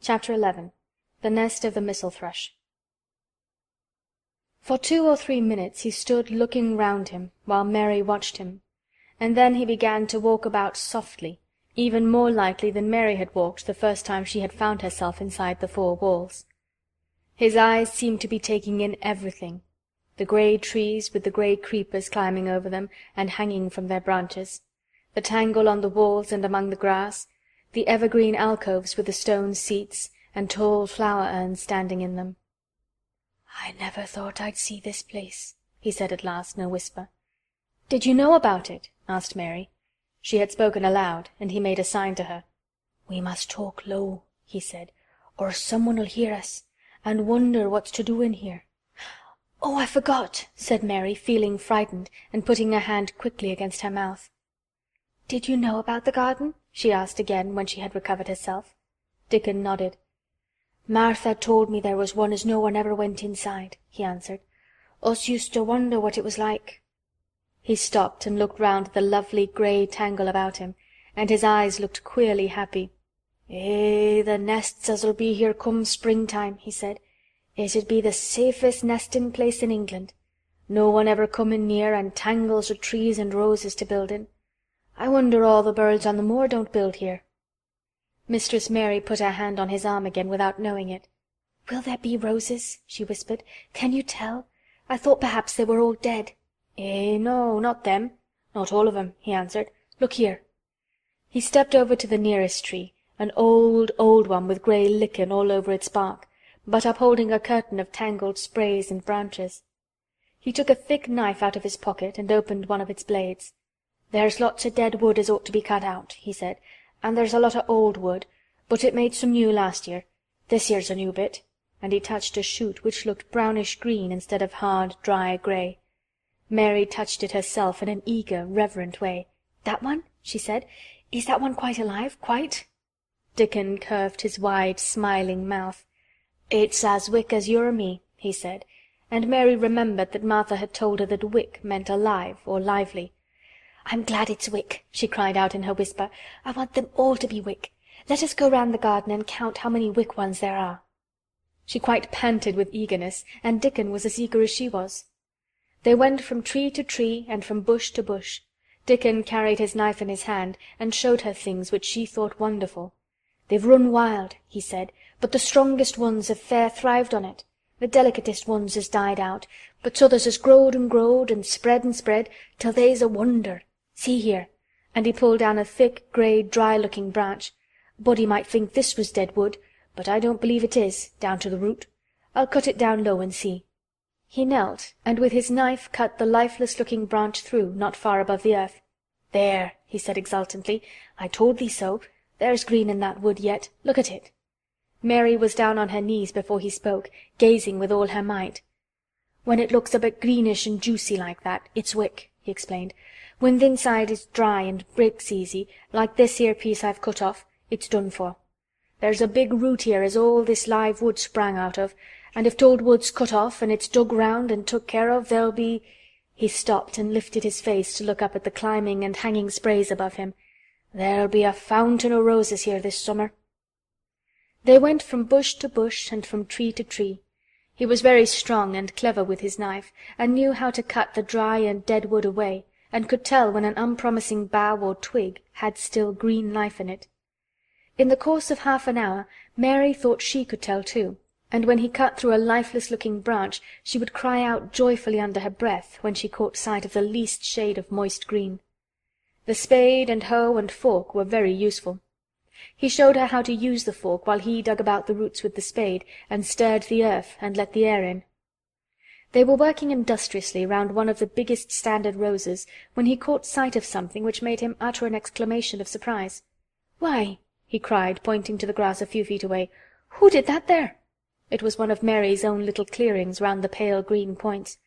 Chapter 11. The Nest of the Missel Thrush. For 2 or 3 minutes he stood looking round him, while Mary watched him, and then he began to walk about softly, even more lightly than Mary had walked the first time she had found herself inside the 4 walls. His eyes seemed to be taking in everything: the grey trees with the grey creepers climbing over them and hanging from their branches, the tangle on the walls and among the grass, the evergreen alcoves with the stone seats and tall flower urns standing in them. "I never thought I'd see this place," he said at last in a whisper. "Did you know about it?" asked Mary. She had spoken aloud, and he made a sign to her. "We must talk low," he said, "or someone'll hear us, and wonder what's to do in here." "Oh, I forgot," said Mary, feeling frightened, and putting her hand quickly against her mouth. "Did you know about the garden?" she asked again, when she had recovered herself. Dickon nodded. "Martha told me there was one as no one ever went inside," he answered. "Us used to wonder what it was like." He stopped and looked round at the lovely grey tangle about him, and his eyes looked queerly happy. The nests as'll be here come springtime," he said. "It'd be the safest nestin' place in England. No one ever comin' near, and tangles o' trees and roses to build in. I wonder all the birds on the moor don't build here." Mistress Mary put her hand on his arm again without knowing it. "Will there be roses?" she whispered. "Can you tell? I thought perhaps they were all dead." No, not them. Not all of 'em," he answered. "Look here." He stepped over to the nearest tree, an old one with grey lichen all over its bark, but upholding a curtain of tangled sprays and branches. He took a thick knife out of his pocket and opened one of its blades. "There's lots o' dead wood as ought to be cut out," he said, "and there's a lot o' old wood, but it made some new last year. This here's a new bit," and he touched a shoot which looked brownish-green instead of hard, dry grey. Mary touched it herself in an eager, reverent way. "That one?" she said. "Is that one quite alive, quite?" Dickon curved his wide, smiling mouth. "It's as wick as you or me," he said, and Mary remembered that Martha had told her that wick meant alive or lively. "I'm glad it's wick," she cried out in her whisper. "I want them all to be wick. Let us go round the garden and count how many wick ones there are." She quite panted with eagerness, and Dickon was as eager as she was. They went from tree to tree and from bush to bush. Dickon carried his knife in his hand and showed her things which she thought wonderful. "They've run wild," he said, "but the strongest ones have fair thrived on it. The delicatest ones has died out, but t'others has growed and spread till they's a wonder. See here," and he pulled down a thick, grey, dry-looking branch. "A body might think this was dead wood, but I don't believe it is, down to the root. I'll cut it down low and see." He knelt, and with his knife cut the lifeless-looking branch through, not far above the earth. "There," he said exultantly. "I told thee so. There's green in that wood yet. Look at it." Mary was down on her knees before he spoke, gazing with all her might. "When it looks a bit greenish and juicy like that, it's wick," he explained. "When th' inside is dry and breaks easy, like this here piece I've cut off, it's done for. There's a big root here as all this live wood sprang out of, and if t'old wood's cut off and it's dug round and took care of, there'll be—" He stopped and lifted his face to look up at the climbing and hanging sprays above him. "There'll be a fountain o' roses here this summer." They went from bush to bush and from tree to tree. He was very strong and clever with his knife, and knew how to cut the dry and dead wood away, and could tell when an unpromising bough or twig had still green life in it. In the course of half an hour Mary thought she could tell too, and when he cut through a lifeless-looking branch she would cry out joyfully under her breath when she caught sight of the least shade of moist green. The spade and hoe and fork were very useful. He showed her how to use the fork while he dug about the roots with the spade and stirred the earth and let the air in. They were working industriously round one of the biggest standard roses when he caught sight of something which made him utter an exclamation of surprise. "Why," he cried, pointing to the grass a few feet away, "who did that there?" It was one of Mary's own little clearings round the pale green points.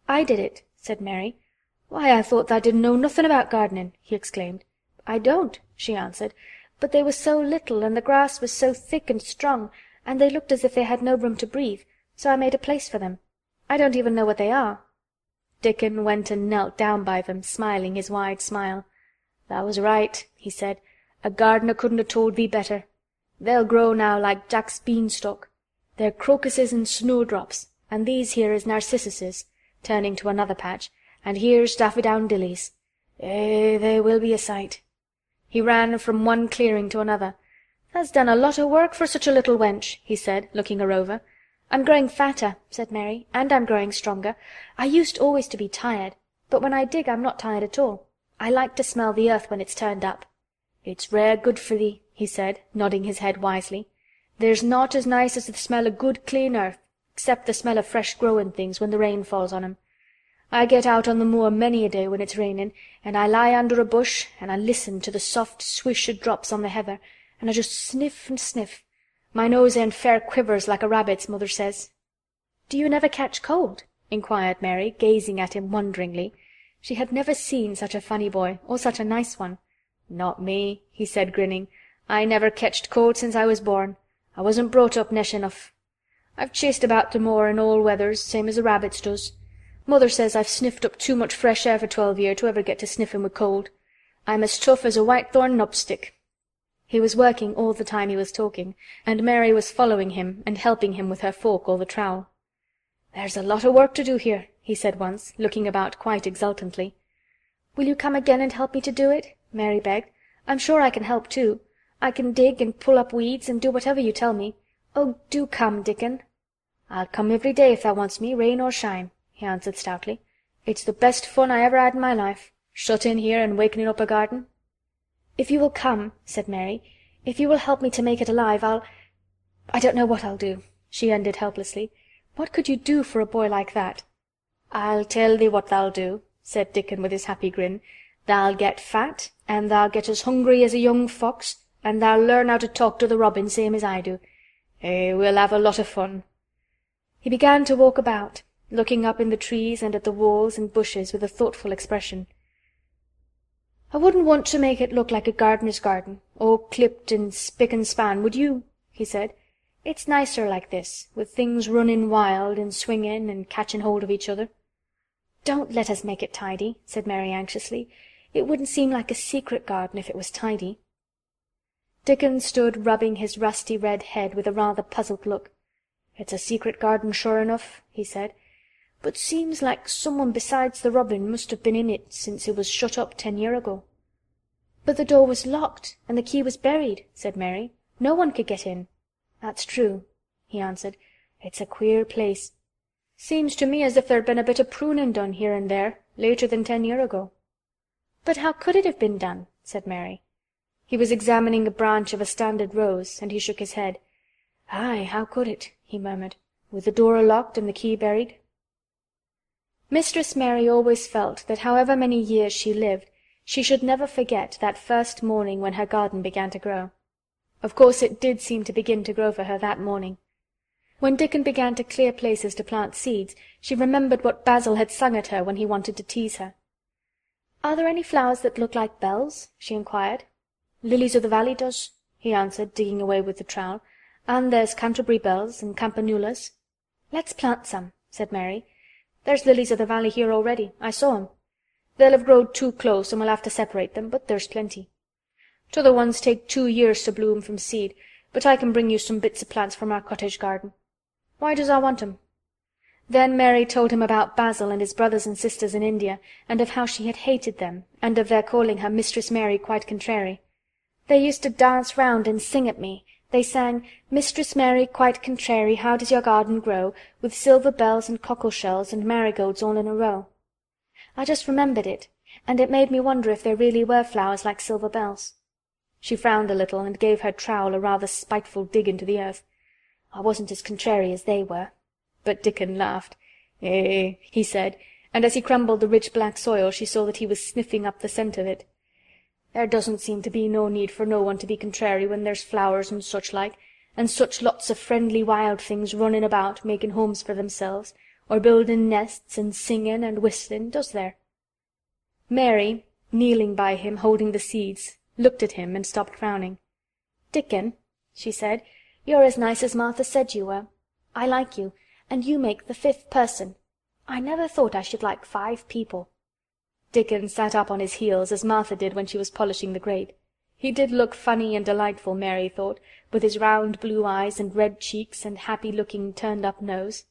"I did it," said Mary. "Why, I thought tha didn't know nothin' about gardening," he exclaimed. "I don't," she answered, "but they were so little and the grass was so thick and strong, and they looked as if they had no room to breathe, so I made a place for them. I don't even know what they are." Dickon went and knelt down by them, smiling his wide smile. "Tha was right," he said. "A gardener couldn't have told thee better. They'll grow now like Jack's beanstalk. They're crocuses and snowdrops, and these here is narcissuses," turning to another patch, "and here's daffydowndillies. They will be a sight." He ran from one clearing to another. "Tha's done a lot o' work for such a little wench," he said, looking her over. "I'm growing fatter," said Mary, "and I'm growing stronger. I used always to be tired, but when I dig I'm not tired at all. I like to smell the earth when it's turned up." "It's rare good for thee," he said, nodding his head wisely. "There's naught as nice as the smell of good clean earth, except the smell of fresh growin' things when the rain falls on 'em. I get out on the moor many a day when it's rainin', and I lie under a bush and I listen to the soft swish o' drops on the heather, and I just sniff and sniff. My nose end fair quivers like a rabbit's, mother says." "Do you never catch cold?" inquired Mary, gazing at him wonderingly. She had never seen such a funny boy, or such a nice one. "Not me," he said, grinning. "I never ketched cold since I was born. I wasn't brought up nesh enough. I've chased about the moor in all weathers, same as the rabbits does. Mother says I've sniffed up too much fresh air for 12 year to ever get to sniffin' with cold. I'm as tough as a whitethorn knobstick." He was working all the time he was talking, and Mary was following him and helping him with her fork or the trowel. "There's a lot of work to do here," he said once, looking about quite exultantly. "Will you come again and help me to do it?" Mary begged. "I'm sure I can help too. I can dig and pull up weeds and do whatever you tell me. Oh, do come, Dickon." "I'll come every day if thou wants me, rain or shine," he answered stoutly. "It's the best fun I ever had in my life, shut in here and wakening up a garden." "If you will come," said Mary, "if you will help me to make it alive, I don't know what I'll do," she ended helplessly. "What could you do for a boy like that?" "I'll tell thee what thou'll do," said Dickon with his happy grin. "Thou'll get fat, and thou'll get as hungry as a young fox, and thou'll learn how to talk to the robin same as I do. We'll have a lot of fun." He began to walk about, looking up in the trees and at the walls and bushes with a thoughtful expression. "I wouldn't want to make it look like a gardener's garden, all clipped and spick and span, would you?" he said. "It's nicer like this, with things running wild and swinging and catching hold of each other." "Don't let us make it tidy," said Mary anxiously. "It wouldn't seem like a secret garden if it was tidy." Dickon stood rubbing his rusty red head with a rather puzzled look. "It's a secret garden sure enough," he said, "but seems like someone besides the robin must have been in it since it was shut up 10 year ago." "But the door was locked and the key was buried," said Mary. "No one could get in." "That's true," he answered. "It's a queer place. Seems to me as if there'd been a bit of pruning done here and there later than 10 year ago." "But how could it have been done?" said Mary. He was examining a branch of a standard rose, and he shook his head. "Aye, how could it?" he murmured. "With the door locked and the key buried." Mistress Mary always felt that however many years she lived, she should never forget that first morning when her garden began to grow. Of course it did seem to begin to grow for her that morning. When Dickon began to clear places to plant seeds, she remembered what Basil had sung at her when he wanted to tease her. "Are there any flowers that look like bells?" she inquired. "Lilies of the valley does," he answered, digging away with the trowel. "And there's Canterbury bells and campanulas." "Let's plant some," said Mary. "There's lilies of the valley here already. I saw 'em. They'll have growed too close and we'll have to separate them, but there's plenty. T'other ones take 2 years to bloom from seed, but I can bring you some bits of plants from our cottage garden. Why does I want 'em?" Then Mary told him about Basil and his brothers and sisters in India, and of how she had hated them, and of their calling her Mistress Mary quite contrary. "They used to dance round and sing at me. They sang, 'Mistress Mary quite contrary, how does your garden grow, with silver bells and cockle-shells and marigolds all in a row?' I just remembered it, and it made me wonder if there really were flowers like silver bells." She frowned a little and gave her trowel a rather spiteful dig into the earth. "I wasn't as contrary as they were." But Dickon laughed. He said, and as he crumbled the rich black soil she saw that he was sniffing up the scent of it. "There doesn't seem to be no need for no one to be contrary when there's flowers and such like, and such lots of friendly wild things running about making homes for themselves, or building nests and singing and whistling, does there?" Mary, kneeling by him holding the seeds, looked at him and stopped frowning. "Dickon," she said, "you're as nice as Martha said you were. I like you, and you make the 5th person. I never thought I should like 5 people." Dickon sat up on his heels as Martha did when she was polishing the grate. He did look funny and delightful, Mary thought, with his round blue eyes and red cheeks and happy-looking turned-up nose.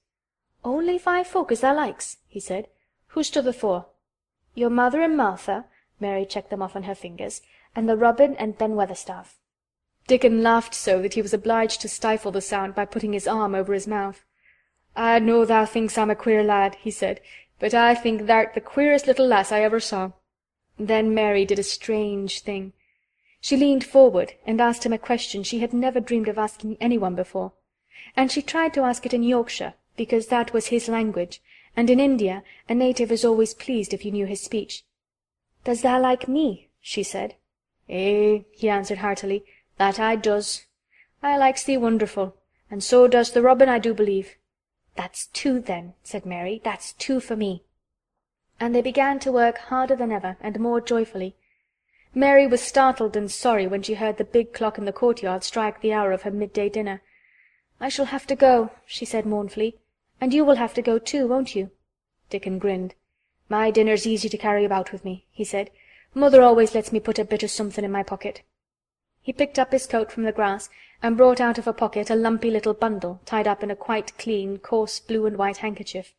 "Only 5 folk as thou likes," he said. "Who's t'other 4?" "Your mother and Martha," Mary checked them off on her fingers, "and the Robin and Ben Weatherstaff." Dickon laughed so that he was obliged to stifle the sound by putting his arm over his mouth. "I know thou thinks I'm a queer lad," he said, "but I think thou'rt the queerest little lass I ever saw." Then Mary did a strange thing. She leaned forward and asked him a question she had never dreamed of asking anyone before. And she tried to ask it in Yorkshire, because that was his language, and in India a native is always pleased if you knew his speech. "Does thou like me?" she said. "Eh," he answered heartily, "that I does. I likes thee wonderful, and so does the Robin, I do believe." "That's 2 then," said Mary. "That's 2 for me." And they began to work harder than ever and more joyfully. Mary was startled and sorry when she heard the big clock in the courtyard strike the hour of her midday dinner. "I shall have to go," she said mournfully. "And you will have to go too, won't you?" Dickon grinned. "My dinner's easy to carry about with me," he said. "Mother always lets me put a bit of something in my pocket." He picked up his coat from the grass and brought out of a pocket a lumpy little bundle tied up in a quite clean, coarse blue and white handkerchief.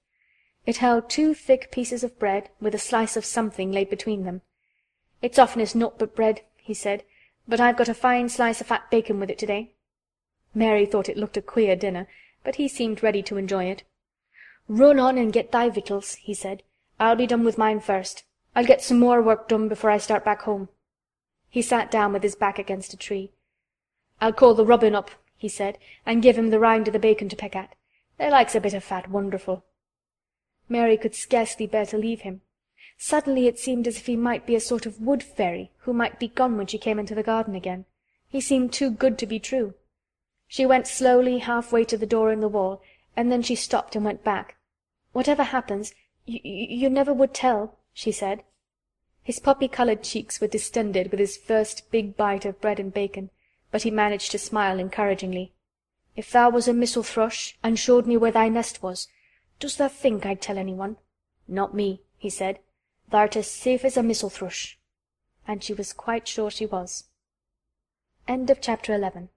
It held 2 thick pieces of bread with a slice of something laid between them. "It's oftenest naught but bread," he said, "but I've got a fine slice of fat bacon with it today." Mary thought it looked a queer dinner, but he seemed ready to enjoy it. "Run on and get thy victuals," he said. "I'll be done with mine first. I'll get some more work done before I start back home." He sat down with his back against a tree. "I'll call the Robin up," he said, "and give him the rind of the bacon to peck at. They likes a bit of fat wonderful." Mary could scarcely bear to leave him. Suddenly it seemed as if he might be a sort of wood fairy who might be gone when she came into the garden again. He seemed too good to be true. She went slowly halfway to the door in the wall, and then she stopped and went back. "Whatever happens, you never would tell," she said. His poppy-colored cheeks were distended with his first big bite of bread and bacon, but he managed to smile encouragingly. "If thou was a missel thrush and showed me where thy nest was, does thou think I'd tell anyone?" "Not me," he said. "Thou'rt as safe as a missel thrush." And she was quite sure she was. End of chapter 11.